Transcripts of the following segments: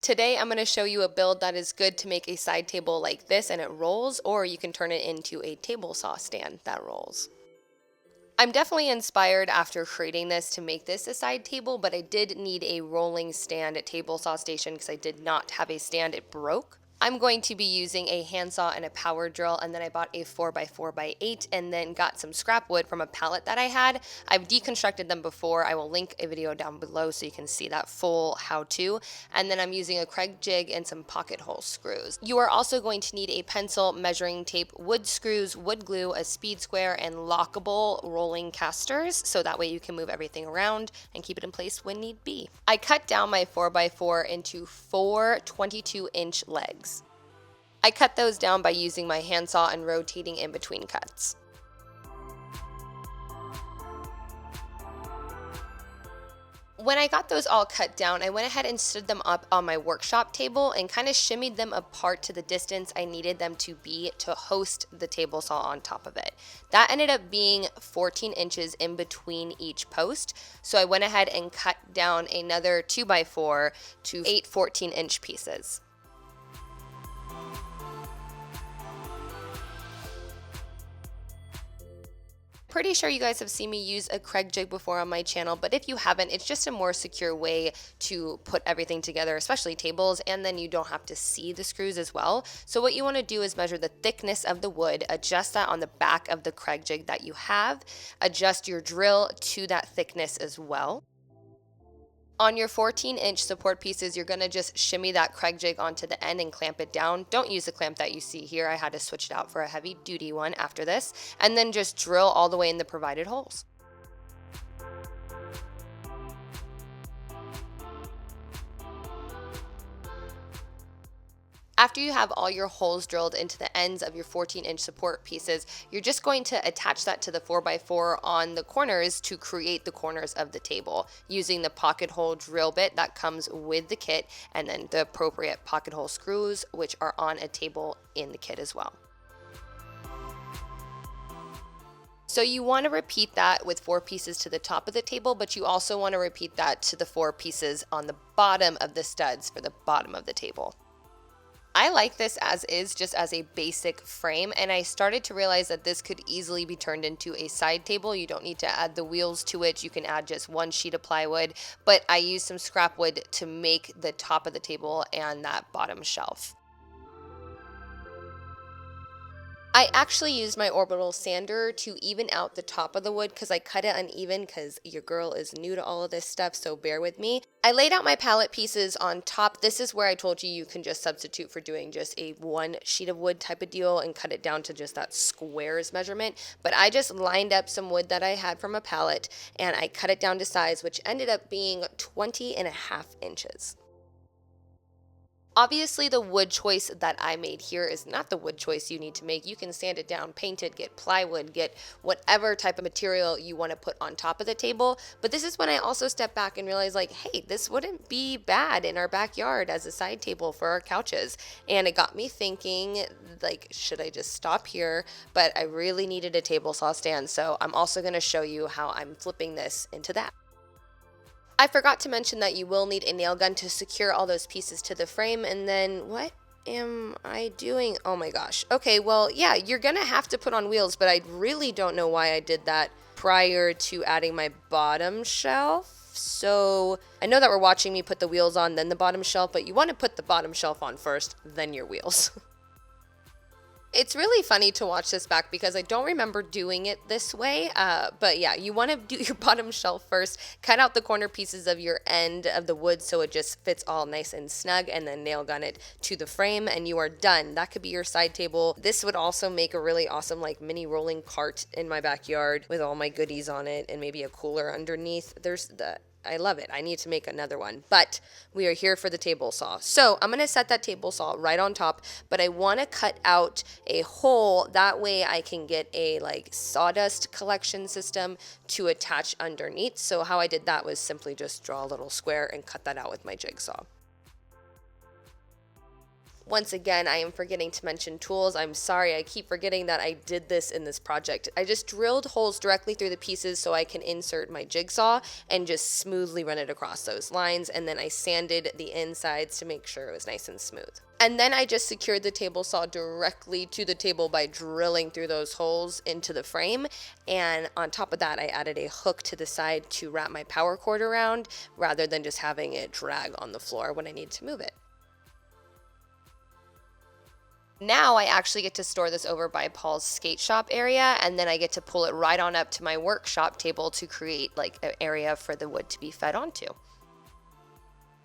Today I'm going to show you a build that is good to make a side table like this and it rolls, or you can turn it into a table saw stand that rolls. I'm definitely inspired after creating this to make this a side table, but I did need a rolling stand at table saw station because I did not have a stand, it broke. I'm going to be using a handsaw and a power drill, and then I bought a 4x4x8 and then got some scrap wood from a pallet that I had. I've deconstructed them before. I will link a video down below so you can see that full how-to. And then I'm using a Kreg jig and some pocket hole screws. You are also going to need a pencil, measuring tape, wood screws, wood glue, a speed square, and lockable rolling casters, so that way you can move everything around and keep it in place when need be. I cut down my 4x4 into 4 22-inch legs. I cut those down by using my handsaw and rotating in between cuts. When I got those all cut down, I went ahead and stood them up on my workshop table and kind of shimmied them apart to the distance I needed them to be to host the table saw on top of it. That ended up being 14 inches in between each post, so I went ahead and cut down another 2x4 to 8 14-inch pieces. Pretty sure you guys have seen me use a Kreg jig before on my channel, but if you haven't, it's just a more secure way to put everything together, especially tables, and then you don't have to see the screws as well. So what you want to do is measure the thickness of the wood, adjust that on the back of the Kreg jig that you have, adjust your drill to that thickness as well. On your 14-inch support pieces, you're going to just shimmy that Kreg jig onto the end and clamp it down. Don't use the clamp that you see here. I had to switch it out for a heavy duty one after this, and then just drill all the way in the provided holes. After you have all your holes drilled into the ends of your 14-inch support pieces, you're just going to attach that to the 4x4 on the corners to create the corners of the table using the pocket hole drill bit that comes with the kit, and then the appropriate pocket hole screws, which are on a table in the kit as well. So you want to repeat that with 4 pieces to the top of the table, but you also want to repeat that to the 4 pieces on the bottom of the studs for the bottom of the table. I like this as is, just as a basic frame, and I started to realize that this could easily be turned into a side table. You don't need to add the wheels to it. You can add just one sheet of plywood, but I used some scrap wood to make the top of the table and that bottom shelf. I actually used my orbital sander to even out the top of the wood because I cut it uneven because your girl is new to all of this stuff, so bear with me. I laid out my pallet pieces on top. This is where I told you can just substitute for doing just a 1 sheet of wood type of deal and cut it down to just that squares measurement. But I just lined up some wood that I had from a pallet and I cut it down to size, which ended up being 20.5 inches. Obviously, the wood choice that I made here is not the wood choice you need to make. You can sand it down, paint it, get plywood, get whatever type of material you want to put on top of the table. But this is when I also step back and realize, like, hey, this wouldn't be bad in our backyard as a side table for our couches. And it got me thinking, like, should I just stop here? But I really needed a table saw stand, so I'm also going to show you how I'm flipping this into that. I forgot to mention that you will need a nail gun to secure all those pieces to the frame, and then what am I doing? Oh my gosh. Okay, well, yeah, you're gonna have to put on wheels, but I really don't know why I did that prior to adding my bottom shelf. So I know that we're watching me put the wheels on, then the bottom shelf, but you want to put the bottom shelf on first, then your wheels. It's really funny to watch this back because I don't remember doing it this way, but yeah, you want to do your bottom shelf first, cut out the corner pieces of your end of the wood so it just fits all nice and snug, and then nail gun it to the frame and you are done. That could be your side table. This would also make a really awesome like mini rolling cart in my backyard with all my goodies on it and maybe a cooler underneath. I love it. I need to make another one, but we are here for the table saw. So I'm going to set that table saw right on top, but I want to cut out a hole. That way I can get a like sawdust collection system to attach underneath. So how I did that was simply just draw a little square and cut that out with my jigsaw. Once again, I am forgetting to mention tools. I'm sorry, I keep forgetting that I did this in this project. I just drilled holes directly through the pieces so I can insert my jigsaw and just smoothly run it across those lines, and then I sanded the insides to make sure it was nice and smooth. And then I just secured the table saw directly to the table by drilling through those holes into the frame. And on top of that, I added a hook to the side to wrap my power cord around rather than just having it drag on the floor when I need to move it. Now I actually get to store this over by Paul's skate shop area, and then I get to pull it right on up to my workshop table to create like an area for the wood to be fed onto.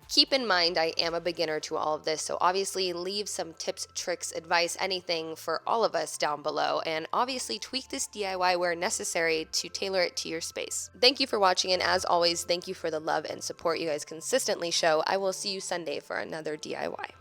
Keep in mind, I am a beginner to all of this, so obviously leave some tips, tricks, advice, anything for all of us down below, and obviously tweak this DIY where necessary to tailor it to your space. Thank you for watching, and as always, thank you for the love and support you guys consistently show. I will see you Sunday for another DIY.